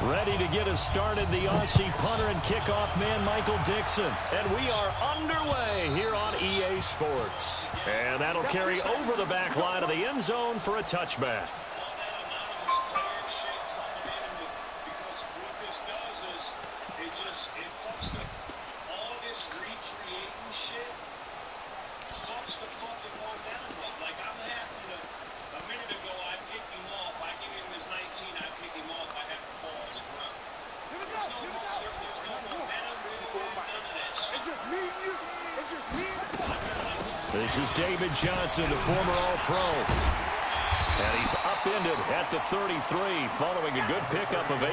Ready to get us started, the Aussie punter and kickoff man, Michael Dixon. And we are underway here on EA Sports. And that'll carry over the back line of the end zone for a touchback. This is David Johnson, the former All-Pro. And he's upended at the 33 following a good pickup of 8.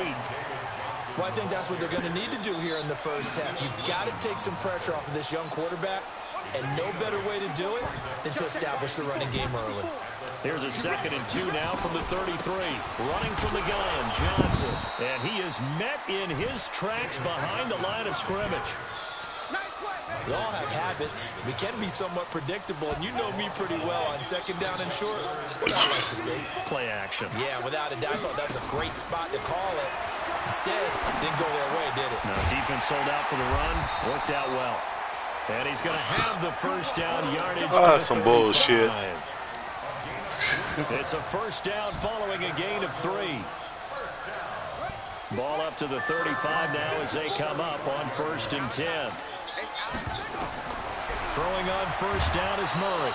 Well, I think that's what they're going to need to do here in the first half. You've got to take some pressure off of this young quarterback, and no better way to do it than to establish the running game early. Here's a 2nd and 2 now from the 33. Running from the gun, Johnson. And he is met in his tracks behind the line of scrimmage. We all have habits. We can be somewhat predictable, and you know me pretty well on 2nd down and short. What I like to see. Play action. Yeah, without a doubt. I thought that was a great spot to call it. Instead, didn't go their way, did it? No, defense sold out for the run. Worked out well. And he's going to have the first down yardage. Some bullshit. It's a first down following a gain of 3. Ball up to the 35 now as they come up on 1st and 10. Throwing on first down is Murray.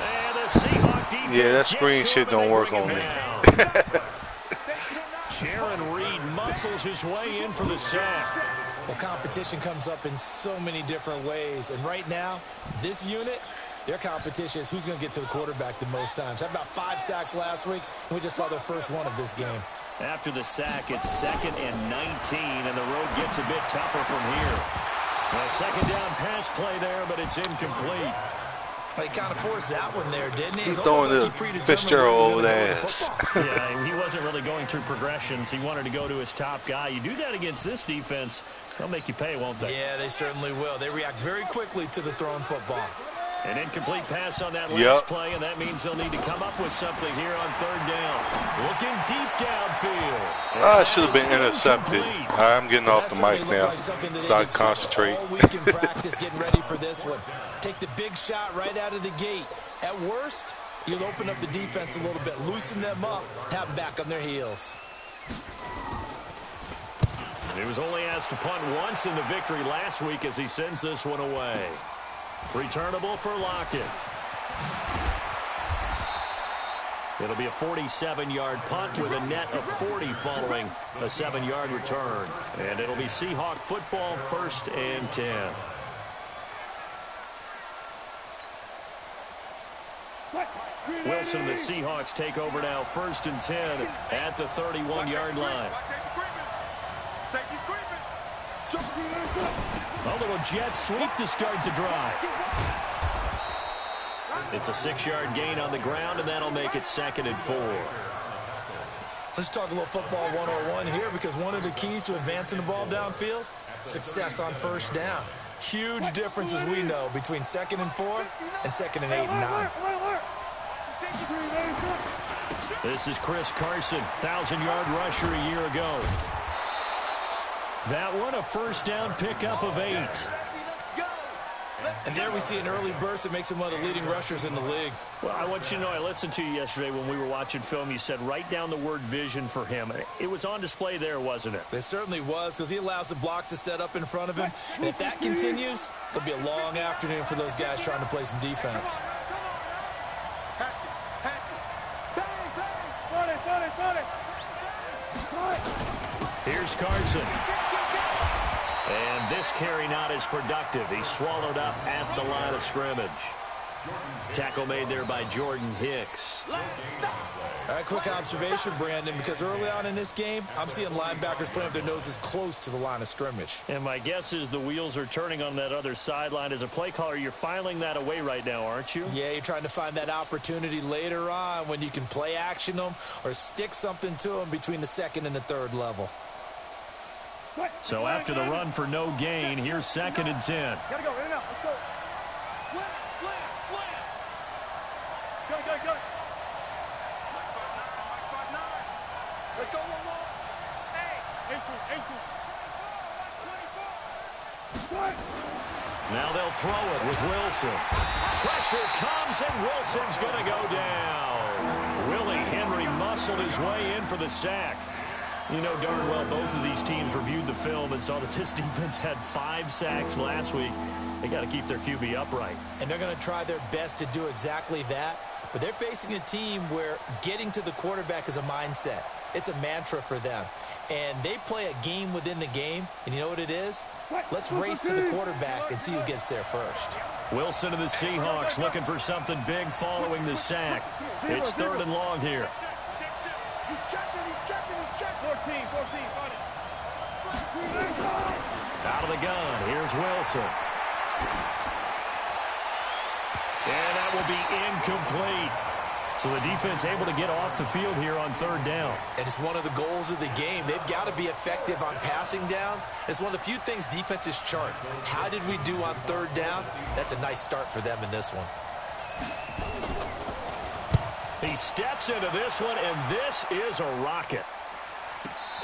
And the Seahawk defense. Yeah, that screen shit don't work on me. Jaron Reed muscles his way in for the sack. Well, competition comes up in so many different ways. And right now, this unit, their competition is who's going to get to the quarterback the most times. Had about 5 sacks last week, and we just saw their first one of this game. After the sack, it's 2nd and 19, and the road gets a bit tougher from here. A 2nd down pass play there, but it's incomplete. Well, he kind of forced that one there, didn't he? He's throwing the Fitzgerald old ass. Yeah, he wasn't really going through progressions. He wanted to go to his top guy. You do that against this defense, they'll make you pay, won't they? Yeah, they certainly will. They react very quickly to the thrown football. An incomplete pass on that last play, and that means they'll need to come up with something here on 3rd down. Looking deep downfield. I should have been intercepted. I'm getting off the mic now, so I concentrate. All week in practice getting ready for this one. Take the big shot right out of the gate. At worst, you'll open up the defense a little bit, loosen them up, have them back on their heels. He was only asked to punt once in the victory last week as he sends this one away. Returnable for Lockett. It'll be a 47-yard punt with a net of 40 following a 7-yard return. And it'll be Seahawk football, 1st and 10. Wilson, the Seahawks take over now, 1st and 10 at the 31-yard line. A little jet sweep to start the drive. It's a 6-yard gain on the ground, and that'll make it 2nd and 4. Let's talk a little football 101 here, because one of the keys to advancing the ball downfield, success on first down. Huge difference, as we know, between 2nd and 4 and 2nd and 8 and 9. This is Chris Carson, 1,000-yard rusher a year ago. That one, a first down pickup of 8. And there we see an early burst that makes him one of the leading rushers in the league. Well, I want you to know, I listened to you yesterday when we were watching film. You said write down the word vision for him. It was on display there, wasn't it? It certainly was, because he allows the blocks to set up in front of him. And if that continues, it'll be a long afternoon for those guys trying to play some defense. Here's Carson. And this carry not as productive. He's swallowed up at the line of scrimmage. Tackle made there by Jordan Hicks. All right, quick observation, Brandon, because early on in this game, I'm seeing linebackers playing with their noses close to the line of scrimmage. And my guess is the wheels are turning on that other sideline. As a play caller, you're filing that away right now, aren't you? Yeah, you're trying to find that opportunity later on when you can play action them or stick something to them between the 2nd and the 3rd level. So after the run for no gain, here's 2nd and 10. Gotta go, in and out, let's go. Slam, slam. Go. Let's go, one more. Hey, Now they'll throw it with Wilson. Pressure comes, and Wilson's going to go down. Willie Henry muscled his way in for the sack. You know darn well both of these teams reviewed the film and saw that this defense had 5 sacks last week. They got to keep their QB upright. And they're going to try their best to do exactly that. But they're facing a team where getting to the quarterback is a mindset. It's a mantra for them. And they play a game within the game. And you know what it is? Let's race to the quarterback and see who gets there first. Wilson and the Seahawks looking for something big following the sack. It's 3rd and long here. He's checking. 14, on it. Out of the gun, here's Wilson. And that will be incomplete. So the defense able to get off the field here on 3rd down. And it's one of the goals of the game. They've got to be effective on passing downs. It's one of the few things defenses chart. How did we do on 3rd down? That's a nice start for them in this one. He steps into this one, and this is a rocket.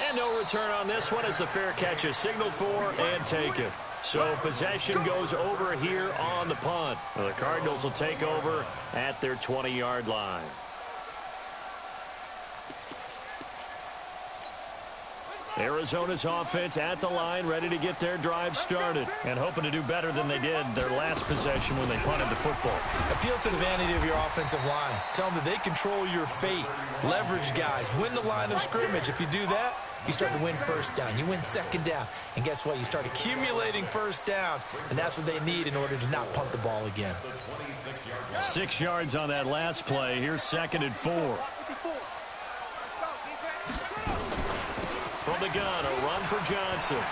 And no return on this one as the fair catch is signaled for and taken. So possession goes over here on the punt. The Cardinals will take over at their 20-yard line. Arizona's offense at the line, ready to get their drive started and hoping to do better than they did their last possession when they punted the football. Appeal to the vanity of your offensive line. Tell them that they control your fate. Leverage guys. Win the line of scrimmage. If you do that, you start to win 1st down. You win 2nd down. And guess what? You start accumulating 1st downs, and that's what they need in order to not punt the ball again. 6 yards on that last play. Here's 2nd and 4. From the gun, a run for Johnson.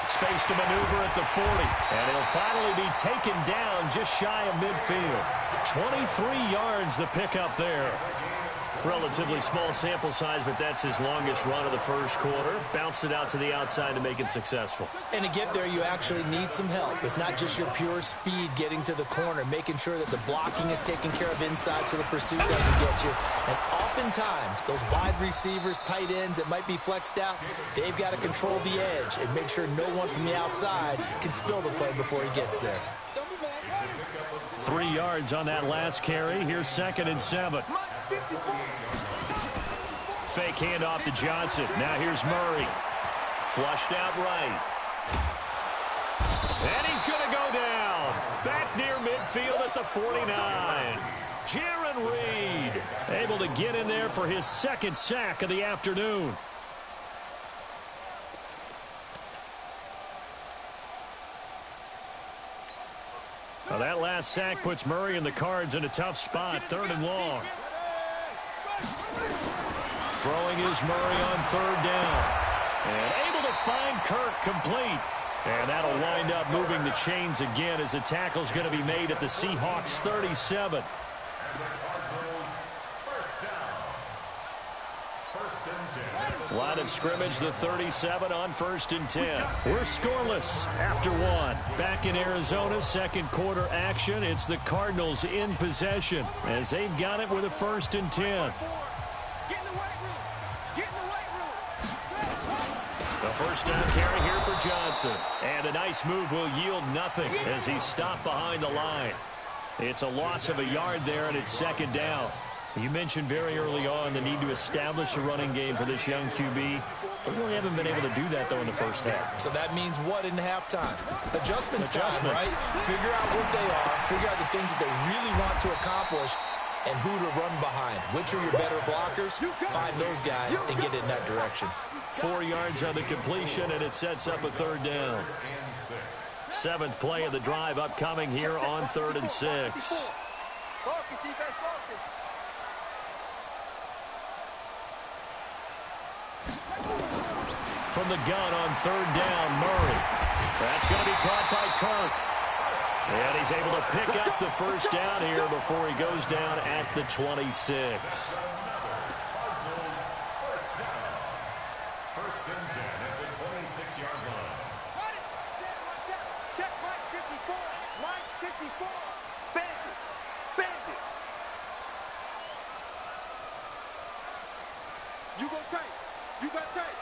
Space to maneuver at the 40. And he'll finally be taken down just shy of midfield. 23 yards the pickup there. Relatively small sample size, but that's his longest run of the 1st quarter. Bounced it out to the outside to make it successful. And to get there, you actually need some help. It's not just your pure speed getting to the corner, making sure that the blocking is taken care of inside so the pursuit doesn't get you. And oftentimes, those wide receivers, tight ends that might be flexed out, they've got to control the edge and make sure no one from the outside can spill the play before he gets there. 3 yards on that last carry. Here's 2nd and 7. Fake handoff to Johnson. Now here's Murray. Flushed out right. And he's going to go down. Back near midfield at the 49. Jaron Reed able to get in there for his 2nd sack of the afternoon. Now that last sack puts Murray and the Cards in a tough spot. 3rd and long. Throwing is Murray on 3rd down. And able to find Kirk complete. And that'll wind up moving the chains again as the tackle's going to be made at the Seahawks 37. Line of scrimmage, the 37 on 1st and 10. We're scoreless after 1. Back in Arizona, 2nd quarter action. It's the Cardinals in possession as they've got it with a 1st and 10. The 1st down carry here for Johnson. And a nice move will yield nothing as he's stopped behind the line. It's a loss of a yard there, and it's 2nd down. You mentioned very early on the need to establish a running game for this young QB. They really haven't been able to do that, though, in the 1st half. So that means what in halftime? Adjustments time, right? Figure out what they are. Figure out the things that they really want to accomplish and who to run behind. Which are your better blockers? Find those guys and get in that direction. 4 yards on the completion, and it sets up a 3rd down. 7th play of the drive upcoming here on 3rd and 6. From the gun on 3rd down, Murray. That's going to be caught by Kirk. And he's able to pick up the 1st down here before he goes down at the 26. You go tight. You got tight.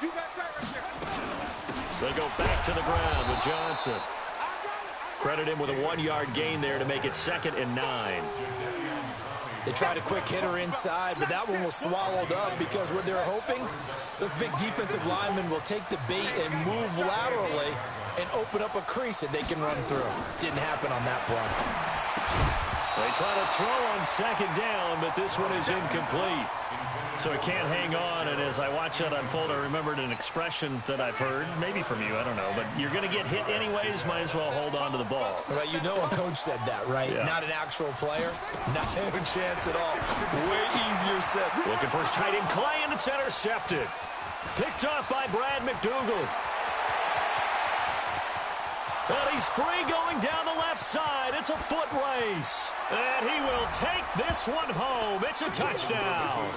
You got tight right there. They go back to the ground with Johnson. Credit him with a 1-yard gain there to make it 2nd and 9. They tried a quick hitter inside, but that one was swallowed up because what they're hoping, those big defensive linemen will take the bait and move laterally and open up a crease that they can run through. Didn't happen on that play. They try to throw on 2nd down, but this one is incomplete. So it can't hang on, and as I watch that unfold, I remembered an expression that I've heard, maybe from you, I don't know, but you're going to get hit anyways, might as well hold on to the ball. Right, you know a coach said that, right? Yeah. Not an actual player. Not a chance at all. Way easier said. Looking for his tight end, Clay, and it's intercepted. Picked off by Brad McDougal. And he's free going down the left side. It's a foot race. And he will take this one home. It's a touchdown.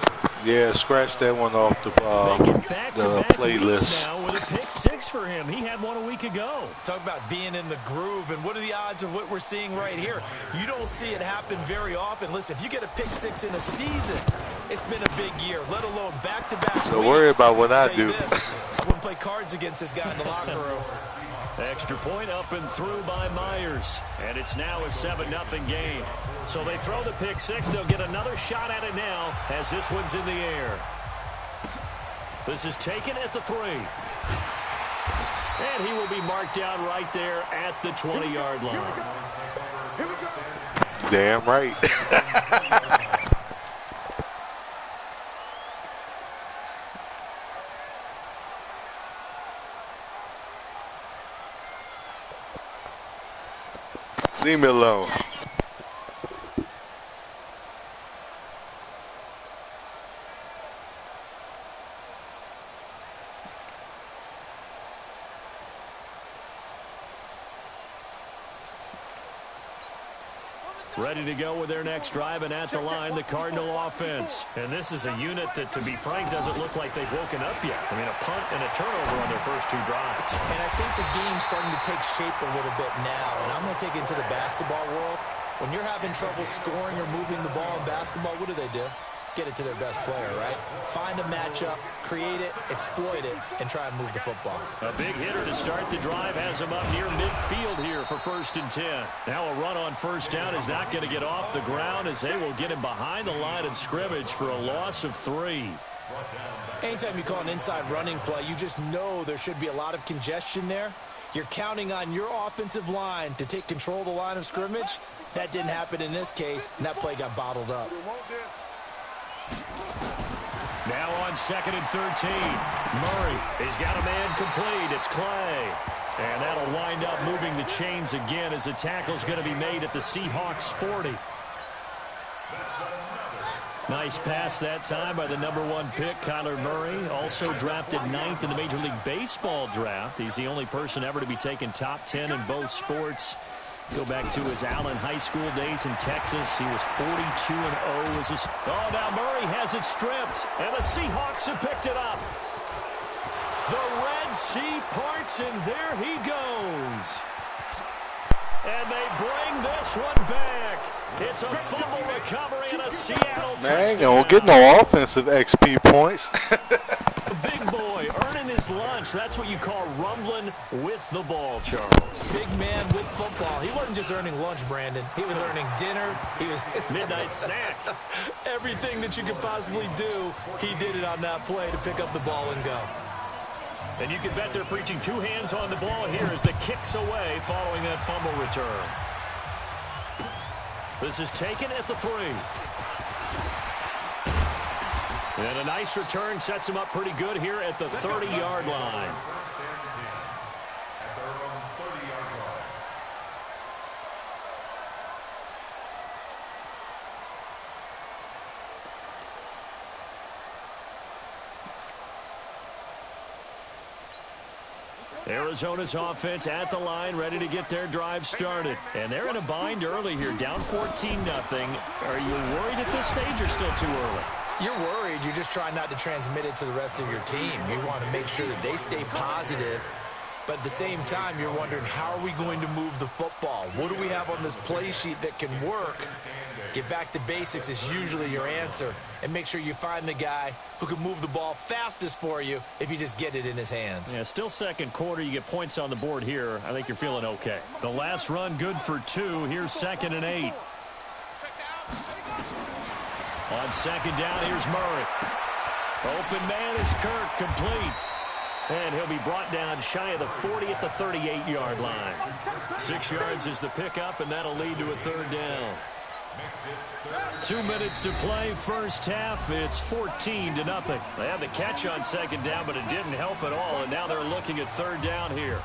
Yeah, scratch that one off the playlist. Now with a pick 6 for him. He had one a week ago. Talk about being in the groove, and what are the odds of what we're seeing right here? You don't see it happen very often. Listen, if you get a pick 6 in a season, it's been a big year, let alone back-to-back So weeks. worry about what I do. I wouldn't play cards against this guy in the locker room. Extra point up and through by Myers. And it's now a 7-0 game. So they throw the pick 6. They'll get another shot at it now as this one's in the air. This is taken at the 3. And he will be marked down right there at the 20-yard line. Here we go. Damn right. Leave me alone. Ready to go with their next drive, and at the line, the Cardinal offense. And this is a unit that, to be frank, doesn't look like they've woken up yet. I mean, a punt and a turnover on their first 2 drives. And I think the game's starting to take shape a little bit now. And I'm going to take it into the basketball world. When you're having trouble scoring or moving the ball in basketball, what do? Get it to their best player, right? Find a matchup, create it, exploit it, and try and move the football. A big hitter to start the drive has him up near midfield here for 1st and 10. Now a run on 1st down is not going to get off the ground as they will get him behind the line of scrimmage for a loss of 3. Anytime you call an inside running play, you just know there should be a lot of congestion there. You're counting on your offensive line to take control of the line of scrimmage. That didn't happen in this case, and that play got bottled up. Now on 2nd and 13. Murray, he's got a man complete. It's Clay. And that'll wind up moving the chains again as the tackle's going to be made at the Seahawks 40. Nice pass that time by the #1 pick, Kyler Murray. Also drafted 9th in the Major League Baseball draft. He's the only person ever to be taken top 10 in both sports. Go back to his Allen High School days in Texas. He was 42-0 as a... Oh, now Murray has it stripped, and the Seahawks have picked it up. The Red Sea parts, and there he goes. And they bring this one back. It's a fumble recovery and a Seattle touchdown. Man, ain't gonna get no offensive XP points. Big boy earning his lunch. That's what you call rumbling with the ball, Charles. Big man with football. He wasn't just earning lunch, Brandon. He was earning dinner. He was midnight snack. Everything that you could possibly do, he did it on that play to pick up the ball and go. And you can bet they're preaching 2 hands on the ball here as the kick's away following that fumble return. This is taken at the 3. And a nice return sets him up pretty good here at the 30-yard line. Arizona's offense at the line, ready to get their drive started. And they're in a bind early here, down 14-0. Are you worried at this stage or still too early? You're worried. You're just trying not to transmit it to the rest of your team. You want to make sure that they stay positive But at the same time, you're wondering, how are we going to move the football? What do we have on this play sheet that can work? Get back to basics is usually your answer. And make sure you find the guy who can move the ball fastest for you if you just get it in his hands. Yeah, still second quarter. You get points on the board here. I think you're feeling okay. The last run good for 2. Here's 2nd and 8. On 2nd down, here's Murray. Open man is Kirk, complete. And he'll be brought down shy of the 40 at the 38-yard line. 6 yards is the pickup, and that'll lead to a 3rd down. 2 minutes to play, first half. It's 14-0. They had the catch on 2nd down, but it didn't help at all, and now they're looking at 3rd down here.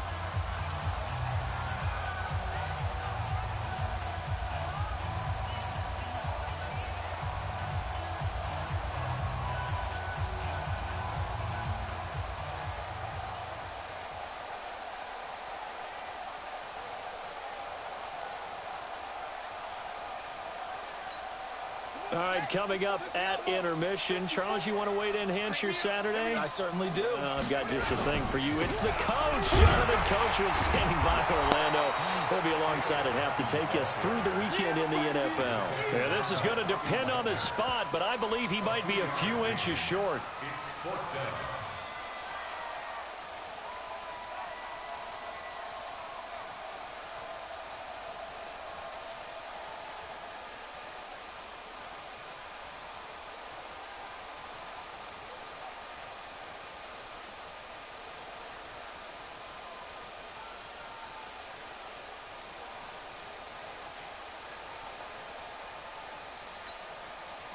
All right, coming up at intermission. Charles, you want to wait to enhance your Saturday? I certainly do. I've got just a thing for you. It's the coach, Jonathan Coachman, standing by Orlando. He'll be alongside at half to take us through the weekend in the NFL. Yeah, this is going to depend on his spot, but I believe he might be a few inches short.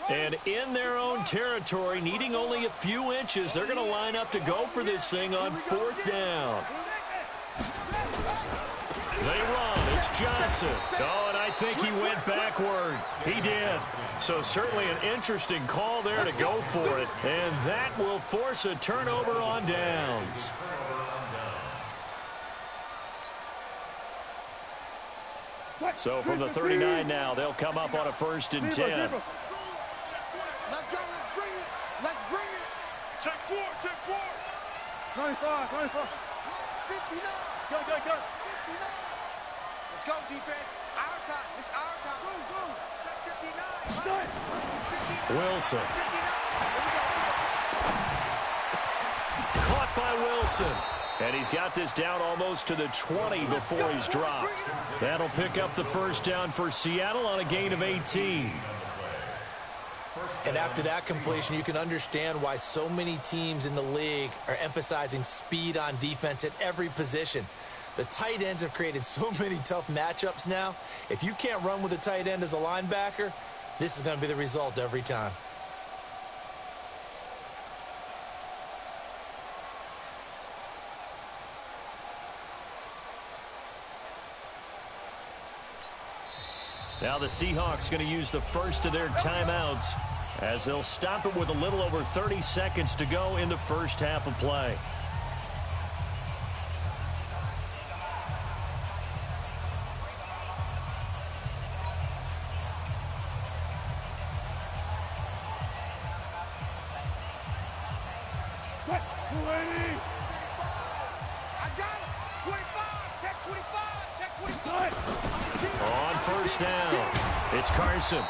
And in their own territory, needing only a few inches, they're going to line up to go for this thing on 4th down. They run. It's Johnson. Oh, and I think he went backward. He did. So certainly an interesting call there to go for it. And that will force a turnover on downs. So from the 39 now, they'll come up on a 1st and 10. Let's go, let's bring it. Let's bring it. Check 4, check 4. 95, 95. 59. Go, go, go. 59. Let's go, defense. Our time. It's our time. Go, go. Check 59. Wilson. Caught by Wilson. And he's got this down almost to the 20 before he's dropped. That'll pick up the 1st down for Seattle on a gain of 18. And after that completion, you can understand why so many teams in the league are emphasizing speed on defense at every position. The tight ends have created so many tough matchups now. If you can't run with a tight end as a linebacker, this is going to be the result every time. Now the Seahawks going to use the first of their timeouts as they'll stop it with a little over 30 seconds to go in the first half of play.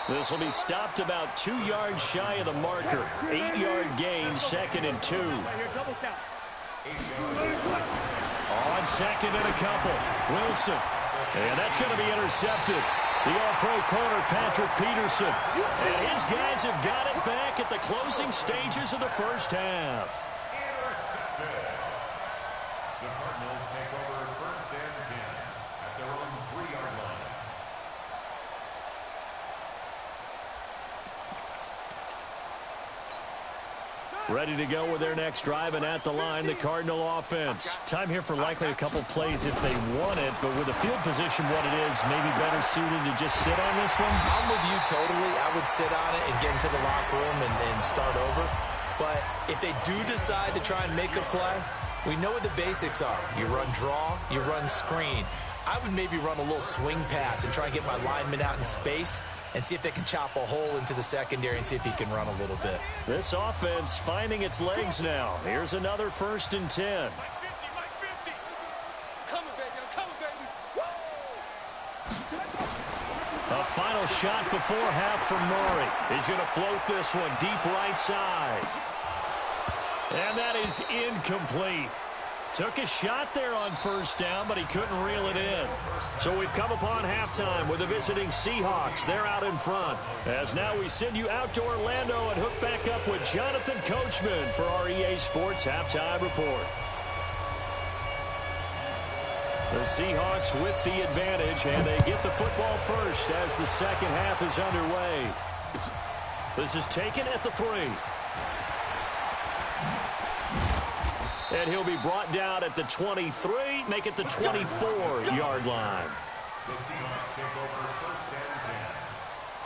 This will be stopped about 2 yards shy of the marker. 8-yard gain, 2nd and 2. On 2nd and a couple. Wilson. And that's going to be intercepted. The all-pro corner, Patrick Peterson. And his guys have got it back at the closing stages of the first half. Ready to go with their next drive, and at the line, the Cardinal offense. Time here for likely a couple plays if they want it, but with the field position what it is, maybe better suited to just sit on this one? I'm with you totally. I would sit on it and get into the locker room and start over. But if they do decide to try and make a play, we know what the basics are. You run draw, you run screen. I would maybe run a little swing pass and try and get my lineman out in space and see if they can chop a hole into the secondary and see if he can run a little bit. This offense finding its legs now. Here's another 1st and 10. final shot before half from Murray. He's going to float this one deep right side. And that is incomplete. Took a shot there on first down, but he couldn't reel it in. So we've come upon halftime with the visiting Seahawks. They're out in front. As now we send you out to Orlando and hook back up with Jonathan Coachman for our EA Sports Halftime Report. The Seahawks with the advantage, and they get the football first as the second half is underway. This is taken at the 3. And he'll be brought down at the 23, make it the 24-yard line. The Seahawks take over first and 10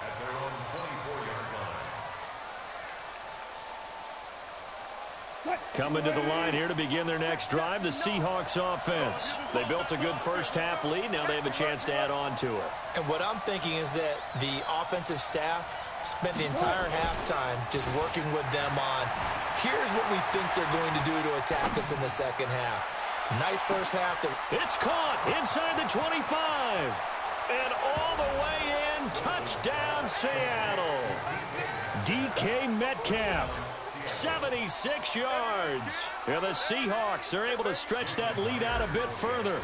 at their own 24-yard line. Coming to the line here to begin their next drive, the Seahawks offense. They built a good first-half lead. Now they have a chance to add on to it. And what I'm thinking is that the offensive staff spent the entire halftime just working with them on, here's what we think they're going to do to attack us in the second half. Nice first half. It's caught inside the 25. And all the way in, touchdown Seattle. DK Metcalf. 76 yards. And the Seahawks are able to stretch that lead out a bit further.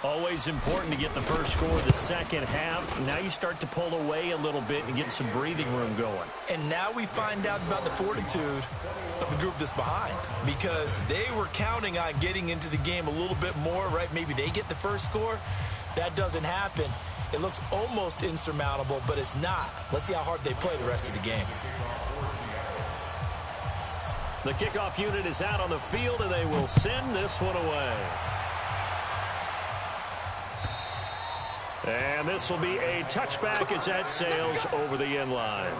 Always important to get the first score of the second half. Now you start to pull away a little bit and get some breathing room going. And now we find out about the fortitude of the group that's behind, because they were counting on getting into the game a little bit more, right? Maybe they get the first score. That doesn't happen. It looks almost insurmountable, but it's not. Let's see how hard they play the rest of the game. The kickoff unit is out on the field, and they will send this one away. And this will be a touchback as that sails over the end line.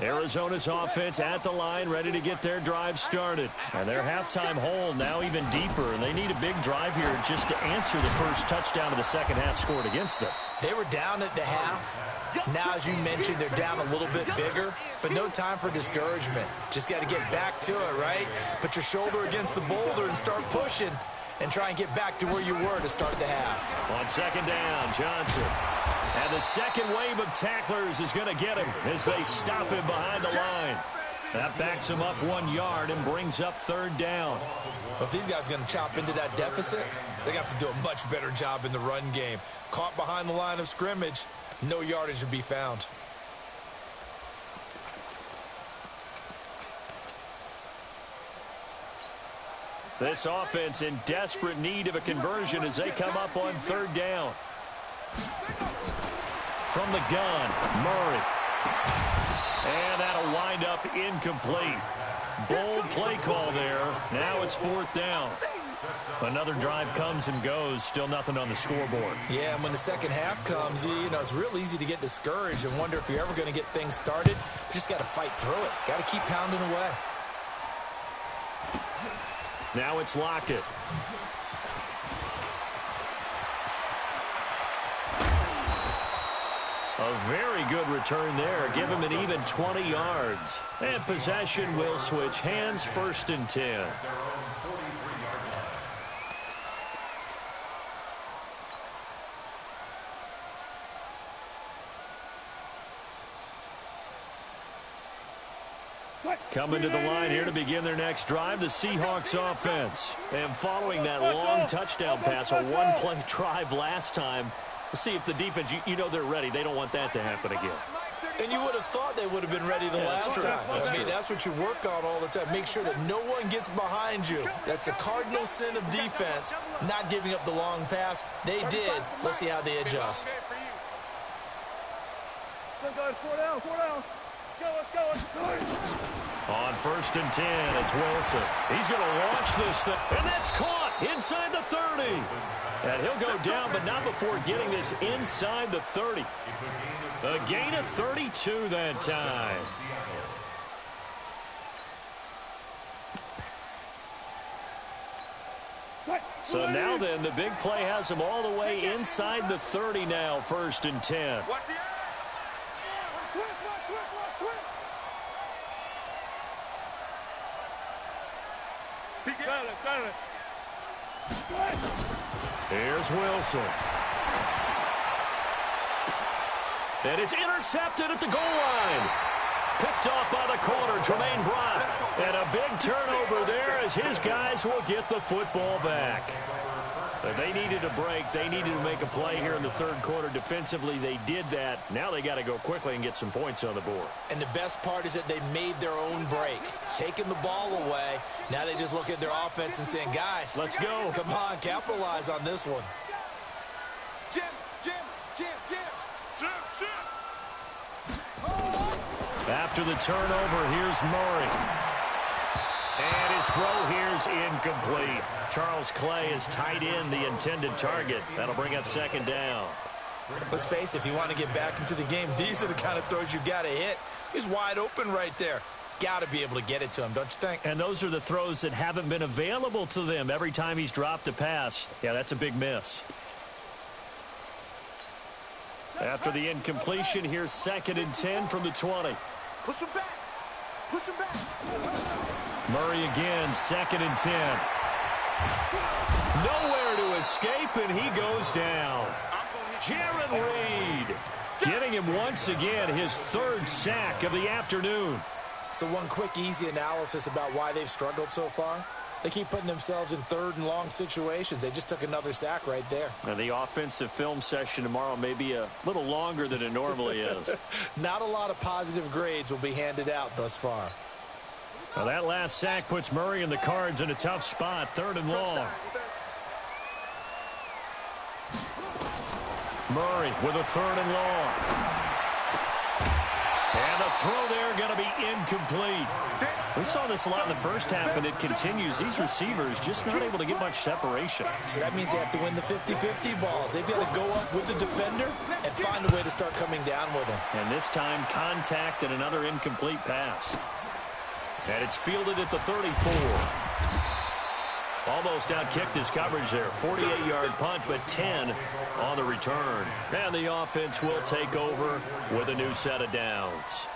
Arizona's offense at the line, ready to get their drive started. And their halftime hole now even deeper, and they need a big drive here just to answer the first touchdown of the second half scored against them. They were down at the half. Now, as you mentioned, they're down a little bit bigger, but no time for discouragement. Just got to get back to it, right? Put your shoulder against the boulder and start pushing and try and get back to where you were to start the half. On second down, Johnson. And the second wave of tacklers is going to get him as they stop him behind the line. That backs him up 1 yard and brings up third down. Well, if these guys are going to chop into that deficit, they got to do a much better job in the run game. Caught behind the line of scrimmage, no yardage to be found. This offense in desperate need of a conversion as they come up on third down. From the gun, Murray. And that'll wind up incomplete. Bold play call there. Now it's fourth down. Another drive comes and goes. Still nothing on the scoreboard. Yeah, and when the second half comes, you know, it's real easy to get discouraged and wonder if you're ever going to get things started. You just got to fight through it. Got to keep pounding away. Now it's Lockett. A very good return there. Give him an even 20 yards. And possession will switch hands, first and 10. Coming to the line here to begin their next drive, the Seahawks offense. And following that long touchdown pass, a one-play drive last time, let's see if the defense, you know they're ready. They don't want that to happen again. And you would have thought they would have been ready the last time. I mean, that's what you work on all the time. Make sure that no one gets behind you. That's the cardinal sin of defense, not giving up the long pass. They did. Let's see how they adjust. Let's go, 4 down, 4 down. Let's go. On first and 10, it's Wilson. He's going to launch this thing, and that's caught inside the 30. And he'll go down, but not before getting this inside the 30. A gain of 32 that time. So now then, the big play has him all the way inside the 30 now, 1st and 10. Here's Wilson. And it's intercepted at the goal line. Picked off by the corner, Tremaine Brock. And a big turnover there as his guys will get the football back. But they needed a break. They needed to make a play here in the 3rd quarter. Defensively, they did that. Now they got to go quickly and get some points on the board. And the best part is that they made their own break. Taking the ball away. Now they just look at their offense and saying, guys, let's go. Come on, capitalize on this one. Jim. After the turnover, here's Murray. And his throw here's incomplete. Charles Clay is tight in the intended target. That'll bring up 2nd down. Let's face it, if you want to get back into the game, these are the kind of throws you got to hit. He's wide open right there. Got to be able to get it to him, don't you think? And those are the throws that haven't been available to them every time he's dropped a pass. Yeah, that's a big miss. After the incompletion, here's 2nd and 10 from the 20. Push him back. Murray again, 2nd and 10. Nowhere to escape, and he goes down. Jaron Reed getting him once again his 3rd sack of the afternoon. So one quick, easy analysis about why they've struggled so far. They keep putting themselves in 3rd and long situations. They just took another sack right there. Now, the offensive film session tomorrow may be a little longer than it normally is. Not a lot of positive grades will be handed out thus far. Well, that last sack puts Murray and the Cards in a tough spot, 3rd and long. Murray with a 3rd and long. And the throw there going to be incomplete. We saw this a lot in the first half, and it continues. These receivers just not able to get much separation. So that means they have to win the 50-50 balls. They've got to go up with the defender and find a way to start coming down with him. And this time, contact and another incomplete pass. And it's fielded at the 34. Almost outkicked his coverage there. 48-yard punt, but 10 on the return. And the offense will take over with a new set of downs.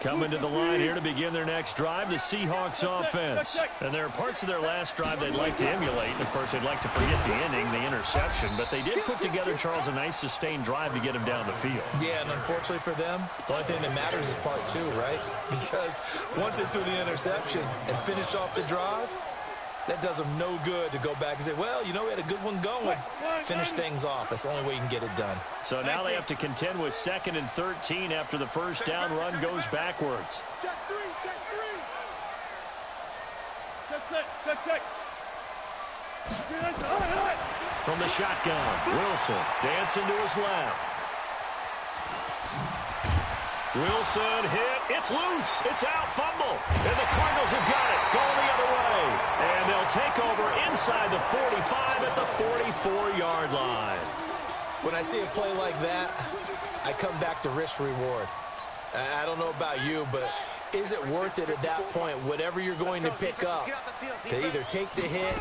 Coming to the line here to begin their next drive, the Seahawks offense. And there are parts of their last drive they'd like to emulate. And, of course, they'd like to forget the ending, the interception. But they did put together, Charles, a nice sustained drive to get him down the field. Yeah, and unfortunately for them, the only thing that matters is part 2, right? Because once they threw the interception and finished off the drive, that does them no good to go back and say, well, you know, we had a good one going. Finish things off. That's the only way you can get it done. So now they have to contend with 2nd and 13 after the first down run goes backwards. Check 3. Check. From the shotgun, Wilson dancing to his left. Wilson hit. It's loose. It's out. Fumble. And the Cardinals have got it. Going the other way. And they'll take over inside the 45 at the 44-yard line. When I see a play like that, I come back to risk reward. I don't know about you, but is it worth it at that point, whatever you're going to pick up, to either take the hit,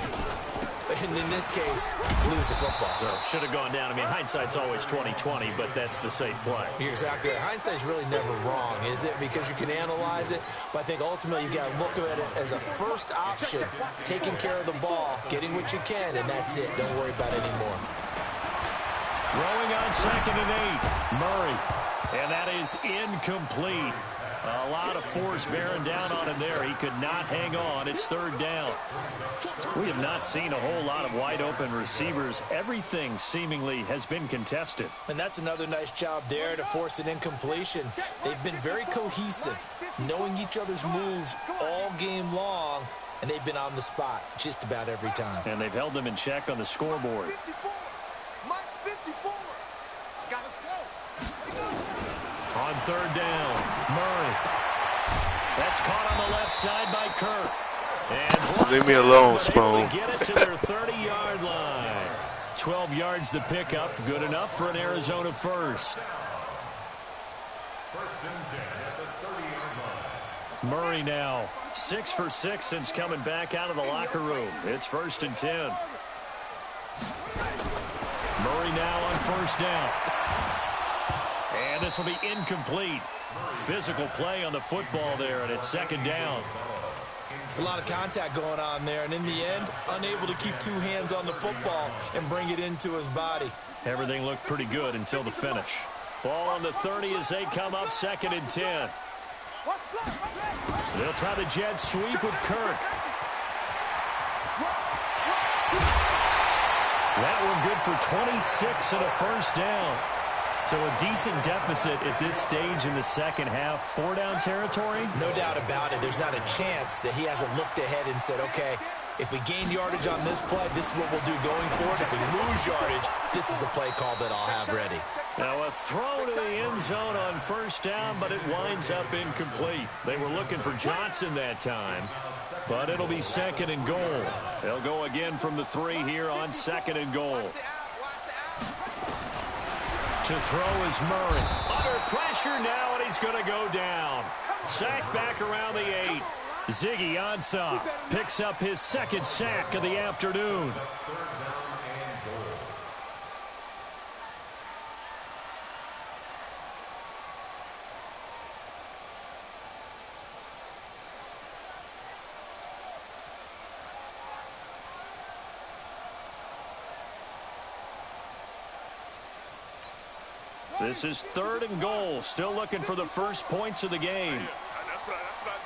and in this case, lose the football? Well, should have gone down. I mean, hindsight's always 20/20, but that's the safe play. You're exactly right. Hindsight's really never wrong, is it? Because you can analyze it, but I think ultimately you got to look at it as a first option, taking care of the ball, getting what you can, and that's it. Don't worry about it anymore. Throwing on 2nd and 8, Murray. And that is incomplete. A lot of force bearing down on him there. He could not hang on. It's 3rd down. We have not seen a whole lot of wide open receivers. Everything seemingly has been contested. And that's another nice job there to force an incompletion. They've been very cohesive, knowing each other's moves all game long, and they've been on the spot just about every time. And they've held them in check on the scoreboard. 54. Mike 54. Got us go. On 3rd down, Murray. That's caught on the left side by Kirk. And leave me alone, Spoon. Get it to their 30-yard line. 12 yards to pick up. Good enough for an Arizona first. First and 10 at the 30-yard line. Murray now 6 for 6 since coming back out of the locker room. It's first and 10. Murray now on first down. And this will be incomplete. Physical play on the football there, and it's second down. It's a lot of contact going on there, and in the end, unable to keep two hands on the football and bring it into his body. Everything looked pretty good until the finish. Ball on the 30 as they come up second and 10. They'll try the jet sweep with Kirk. That one good for 26 and a first down. So a decent deficit at this stage in the second half. 4-down territory? No doubt about it. There's not a chance that he hasn't looked ahead and said, okay, if we gain yardage on this play, this is what we'll do going forward. If we lose yardage, this is the play call that I'll have ready. Now a throw to the end zone on first down, but it winds up incomplete. They were looking for Johnson that time, but it'll be second and goal. They'll go again from the 3 here on second and goal. To throw is Murray. Under pressure now, and he's going to go down. Sack back around the 8. Ziggy Ansah picks up his second sack of the afternoon. This is third and goal. Still looking for the first points of the game. That's what I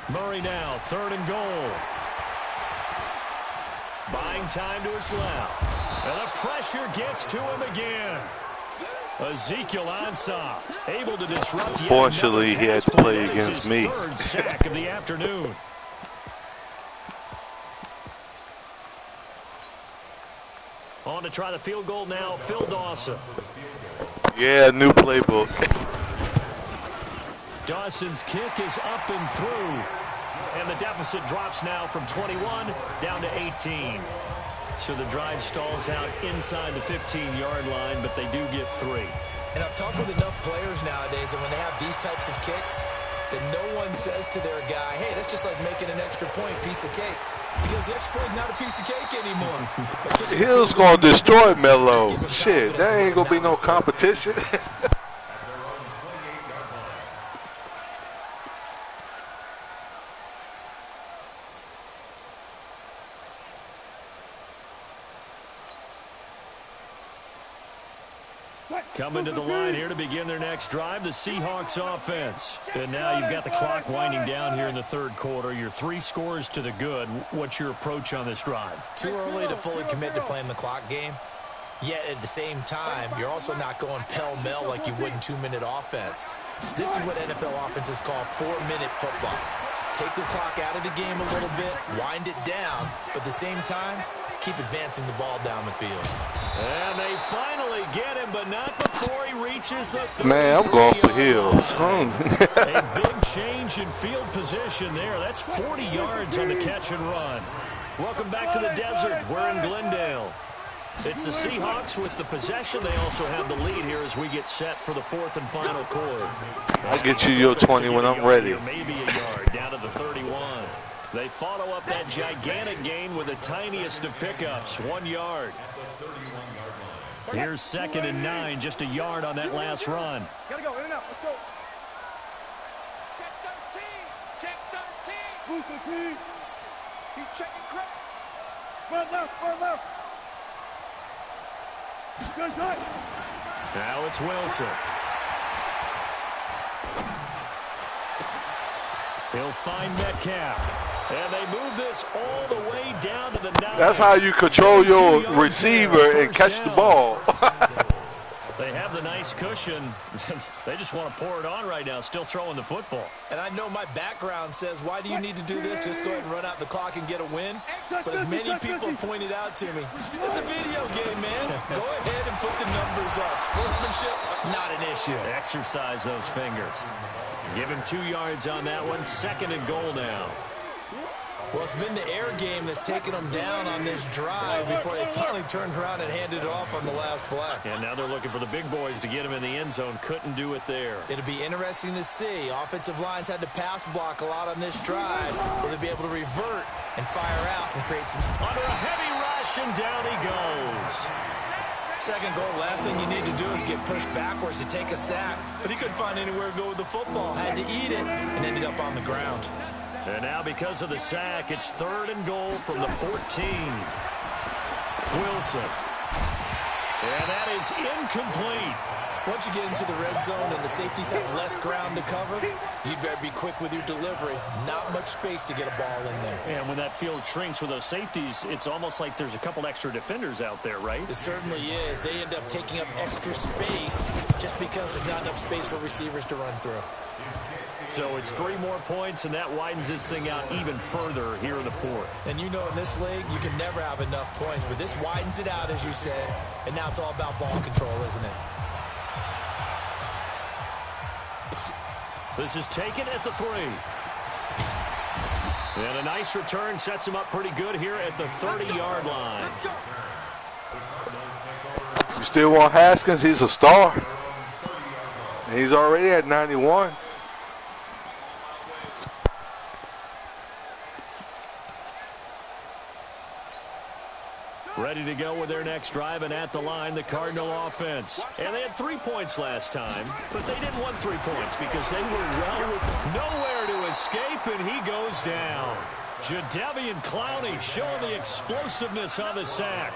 do. Murray now, third and goal. Buying time to his left. And the pressure gets to him again. Ezekiel Ansah able to disrupt. Unfortunately, he had to play against me. Third sack of the afternoon. On to try the field goal now, Phil Dawson. Yeah, new playbook. Dawson's kick is up and through. And the deficit drops now from 21 down to 18. So the drive stalls out inside the 15-yard line, but they do get 3. And I've talked with enough players nowadays that when they have these types of kicks, that no one says to their guy, hey, that's just like making an extra point, piece of cake. Because the extra point is not a piece of cake anymore. Hill's going to destroy Melo. Shit, that ain't going to be no competition. Coming to the line here to begin their next drive, the Seahawks offense. And now you've got the clock winding down here in the third quarter. You're 3 scores to the good. What's your approach on this drive? Too early to fully commit to playing the clock game. Yet at the same time, you're also not going pell-mell like you would in 2-minute offense. This is what NFL offenses call 4-minute football. Take the clock out of the game a little bit, wind it down, but at the same time, keep advancing the ball down the field. And they finally get him, but not before he reaches the Man, I'm going for Hills. A big change in field position there. That's 40 yards on the catch and run. Welcome back to the desert. We're in Glendale. It's the Seahawks with the possession. They also have the lead here as we get set for the 4th and final quarter. I'll get you your 20 when I'm ready. Maybe a yard down to the 31. They follow up that gigantic gain with the tiniest of pickups, 1 yard. Here's 2nd and 9, just a yard on that last run. Gotta go, in and out, let's go. Check 13, check 13. Who's 13? He's checking Craig. Front left. Good. Now it's Wilson. He'll find Metcalf. And they move this all the way down to the 9. That's how you control your receiver and catch the ball. They have the nice cushion. They just want to pour it on right now, still throwing the football. And I know my background says, why do you need to do this? Just go ahead and run out the clock and get a win. But as many people have pointed out to me, it's a video game, man. Go ahead and put the numbers up. Sportsmanship, not an issue. Exercise those fingers. Give him 2 yards on that one. 2nd and goal now. Well, it's been the air game that's taken them down on this drive before they finally turned around and handed it off on the last play. And now they're looking for the big boys to get him in the end zone. Couldn't do it there. It'll be interesting to see. Offensive lines had to pass block a lot on this drive. Will they be able to revert and fire out and create some... Under a heavy rush, and down he goes. Second goal, last thing you need to do is get pushed backwards to take a sack. But he couldn't find anywhere to go with the football. Had to eat it and ended up on the ground. And now because of the sack, it's 3rd and goal from the 14. Wilson. And that is incomplete. Once you get into the red zone and the safeties have less ground to cover, you'd better be quick with your delivery. Not much space to get a ball in there. And when that field shrinks with those safeties, it's almost like there's a couple extra defenders out there, right? It certainly is. They end up taking up extra space just because there's not enough space for receivers to run through. So it's 3 more points, and that widens this thing out even further here in the 4th. And you know in this league, you can never have enough points, but this widens it out, as you said, and now it's all about ball control, isn't it? This is taken at the 3. And a nice return sets him up pretty good here at the 30-yard line. You still want Haskins? He's a star. He's already at 91. Ready to go with their next drive, and at the line, the Cardinal offense. And they had 3 points last time, but they didn't want 3 points because they were well with nowhere to escape, and he goes down. Jadeveon Clowney showing the explosiveness on the sack.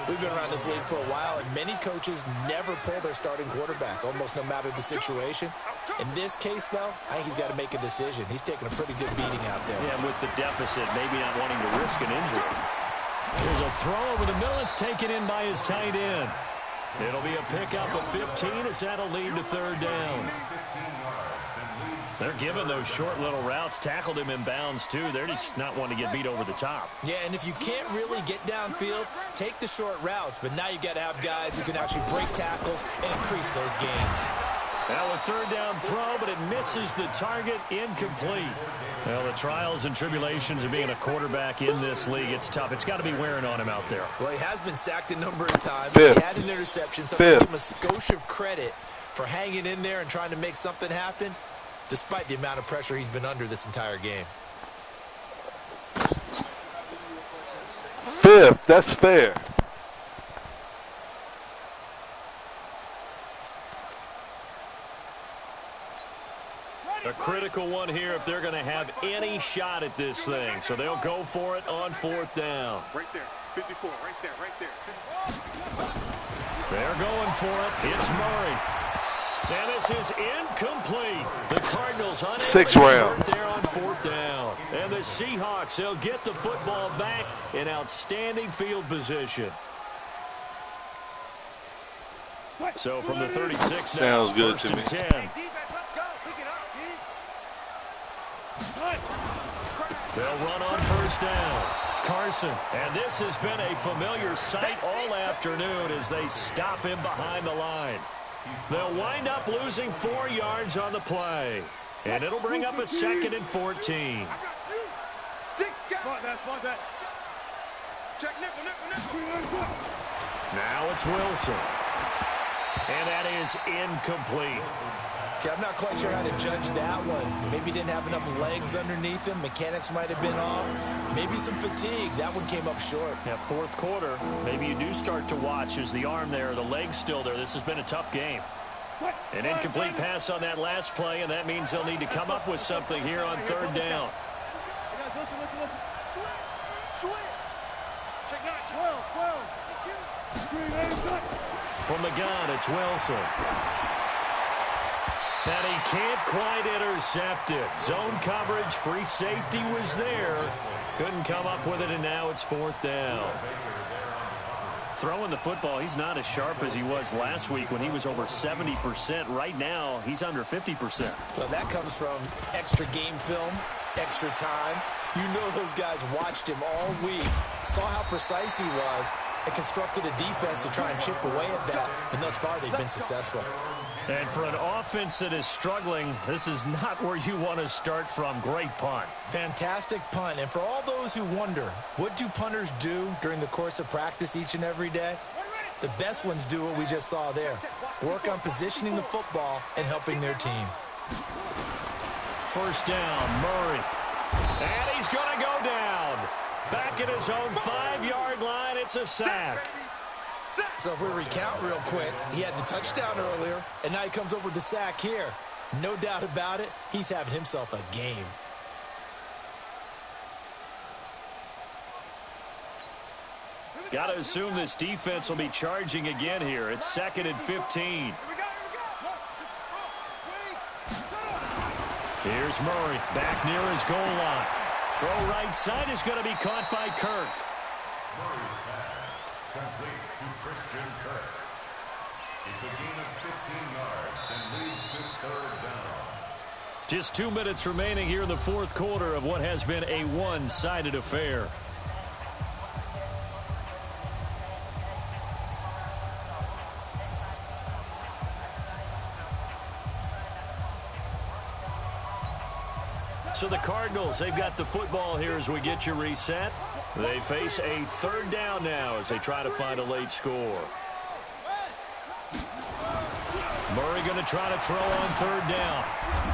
We've been around this league for a while, and many coaches never pull their starting quarterback, almost no matter the situation. In this case, though, I think he's got to make a decision. He's taking a pretty good beating out there. Yeah, with the deficit, maybe not wanting to risk an injury. There's a throw over the middle. It's taken in by his tight end. It'll be a pickup of 15 as that'll lead to 3rd down. They're giving those short little routes. Tackled him in bounds, too. They're just not wanting to get beat over the top. Yeah, and if you can't really get downfield, take the short routes. But now you've got to have guys who can actually break tackles and increase those gains. Now a 3rd down throw, but it misses the target. Incomplete. Well, the trials and tribulations of being a quarterback in this league, it's tough. It's got to be wearing on him out there. Well, he has been sacked a number of times. Fifth. He had an interception, so I give him a skosh of credit for hanging in there and trying to make something happen, despite the amount of pressure he's been under this entire game. 5th, that's fair. A critical one here if they're going to have any shot at this thing. So they'll go for it on 4th down. Right there, 54, right there, right there. They're going for it. It's Murray. And this is incomplete. The Cardinals unable 6th to round. convert there on 4th down. And the Seahawks, they'll get the football back in outstanding field position. So from the 36 now, Sounds good 1st to me. and 10. Defense, let's go. Pick it up, kid. They'll run on 1st down. Carson. And this has been a familiar sight all afternoon as they stop him behind the line. They'll wind up losing 4 yards on the play. And it'll bring up a 2nd and 14. I got you. 6 guys. Spot that. Check nickel. Now it's Wilson. And that is incomplete. Okay, I'm not quite sure how to judge that one. Maybe didn't have enough legs underneath him. Mechanics might have been off. Maybe some fatigue. That one came up short. Yeah, 4th quarter, maybe you do start to watch as the arm there, the leg's still there. This has been a tough game. An incomplete pass on that last play, and that means they'll need to come up with something here on 3rd down. Check 12. From the gun, it's Wilson. And he can't quite intercept it. Zone coverage, free safety was there. Couldn't come up with it, and now it's 4th down. Throwing the football, he's not as sharp as he was last week when he was over 70%. Right now, he's under 50%. Well, that comes from extra game film, extra time. You know those guys watched him all week, saw how precise he was, and constructed a defense to try and chip away at that. And thus far, they've been successful. And for an offense that is struggling, this is not where you want to start from. Great punt. Fantastic punt. And for all those who wonder, what do punters do during the course of practice each and every day? The best ones do what we just saw there. Work on positioning the football and helping their team. First down, Murray. And he's going to go down. Back at his own 5-yard line, it's a sack. So if we recount real quick, he had the touchdown earlier, and now he comes up with the sack here. No doubt about it, he's having himself a game. Got to assume this defense will be charging again here. It's 2nd and 15. Here's Murray back near his goal line. Throw right side is going to be caught by Kirk. Murray's pass complete to Christian Kirk. It's a gain of 15 yards and leads to 3rd down. Just 2 minutes remaining here in the 4th quarter of what has been a one-sided affair. So the Cardinals, they've got the football here as we get you reset. They face a 3rd down now as they try to find a late score. Murray going to try to throw on 3rd down.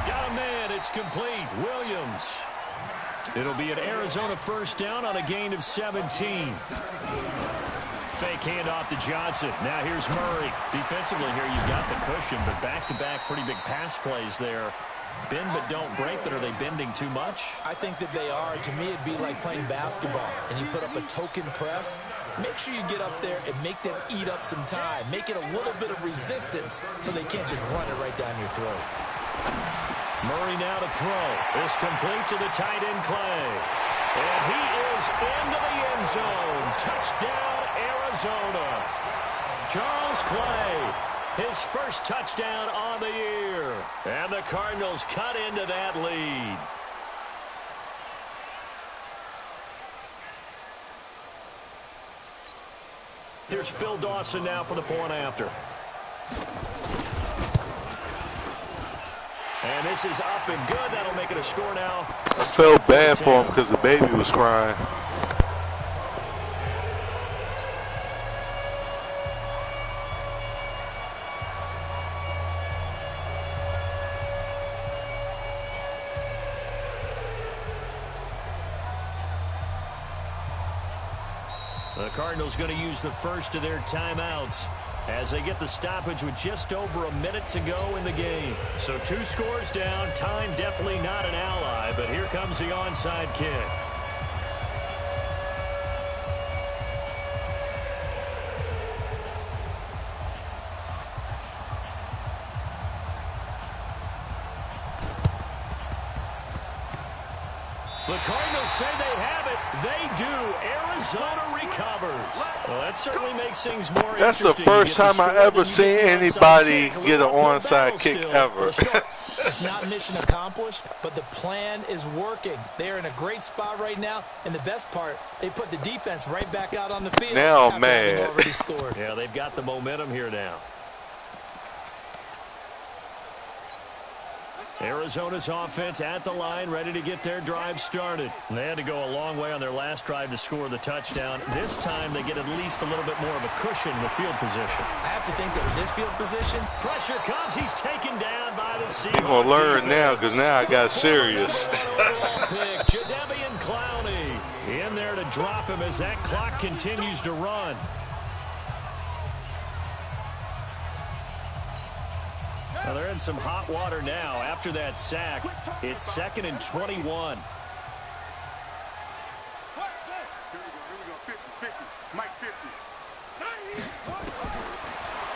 Got a man. It's complete. Williams. It'll be an Arizona 1st down on a gain of 17. Fake handoff to Johnson. Now here's Murray. Defensively here, you've got the cushion, but back-to-back pretty big pass plays there. Bend but don't break, but are they bending too much? I think that they are. To me, it'd be like playing basketball, and you put up a token press. Make sure you get up there and make them eat up some time. Make it a little bit of resistance so they can't just run it right down your throat. Murray now to throw. It's complete to the tight end, Clay. And he is into the end zone. Touchdown, Arizona. Charles Clay. His first touchdown on the year. And the Cardinals cut into that lead. Here's Phil Dawson now for the point after. And this is up and good. That'll make it a score now. I felt bad for him because the baby was crying. The Cardinals going to use the first of their timeouts as they get the stoppage with just over a minute to go in the game. So 2 scores down. Time definitely not an ally, but here comes the onside kick. The Cardinals say they have it. They do. Arizona recovers. Well, that certainly makes things more That's interesting. the first time I ever seen anybody get an onside kick ever. It's not mission accomplished, but the plan is working. They're in a great spot right now, and the best part, they put the defense right back out on the field. Now I'm mad. Already scored. Yeah, they've got the momentum here now. Arizona's offense at the line, ready to get their drive started. And they had to go a long way on their last drive to score the touchdown. This time, they get at least a little bit more of a cushion with field position. I have to think that with this field position, pressure comes. He's taken down by the Seahawks. You're going to learn now because now I got serious. Jadeveon Clowney in there to drop him as that clock continues to run. Well, they're in some hot water now. After that sack, it's 2nd and 21.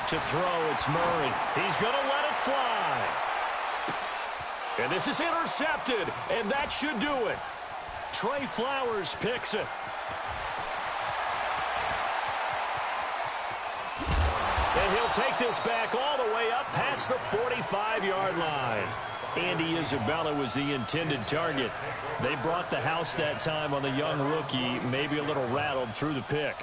To throw, it's Murray. He's going to let it fly. And this is intercepted, and that should do it. Trey Flowers picks it. And he'll take this back all the way up past the 45-yard line. Andy Isabella was the intended target. They brought the house that time on the young rookie, maybe a little rattled through the pick.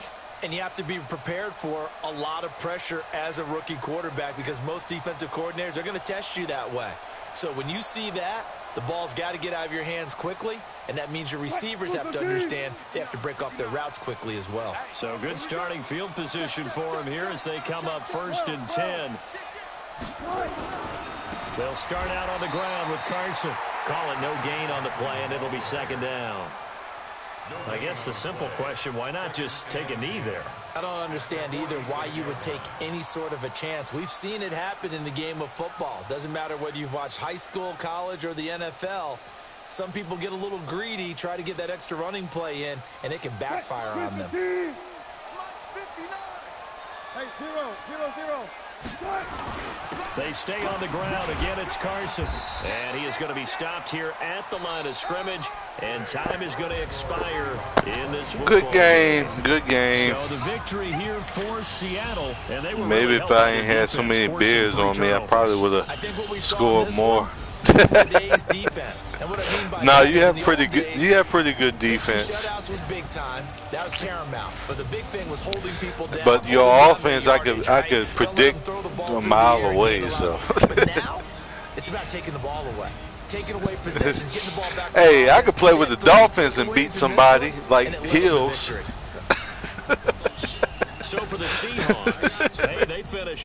And you have to be prepared for a lot of pressure as a rookie quarterback because most defensive coordinators are going to test you that way. So when you see that, the ball's got to get out of your hands quickly, and that means your receivers have to understand they have to break off their routes quickly as well. So good starting field position for them here as they come up 1st and 10. They'll start out on the ground with Carson. Call it no gain on the play, and it'll be 2nd down. I guess the simple question, why not just take a knee there? I don't understand either why you would take any sort of a chance. We've seen it happen in the game of football. Doesn't matter whether you've watched high school, college, or the NFL. Some people get a little greedy, try to get that extra running play in, and it can backfire on them. Hey, 0-0-0. They stay on the ground. Again, it's Carson. And he is going to be stopped here at the line of scrimmage. And time is going to expire in this football Good game. Good game. So the victory here for Seattle. And they were Maybe really if I ain't helping had so many force beers some free on me, I turnovers. probably would I think what we have saw in scored this more. one, today's defense. And what I mean by No, that you is have in the pretty old good. days, You have pretty good 50 defense. shutouts was big time. That was paramount. But the big thing was holding people down. But your holding down offense, the I yardage, could right? Don't let predict them throw the ball a through the mile air and away. get So. But now, it's about taking the ball away. Taking away possessions, getting the ball back. Hey, I offense, could play with the getting three Dolphins and takeaways beat in this somebody one, like and it led to the Hills. victory. So for the Seahawks, hey, they finish.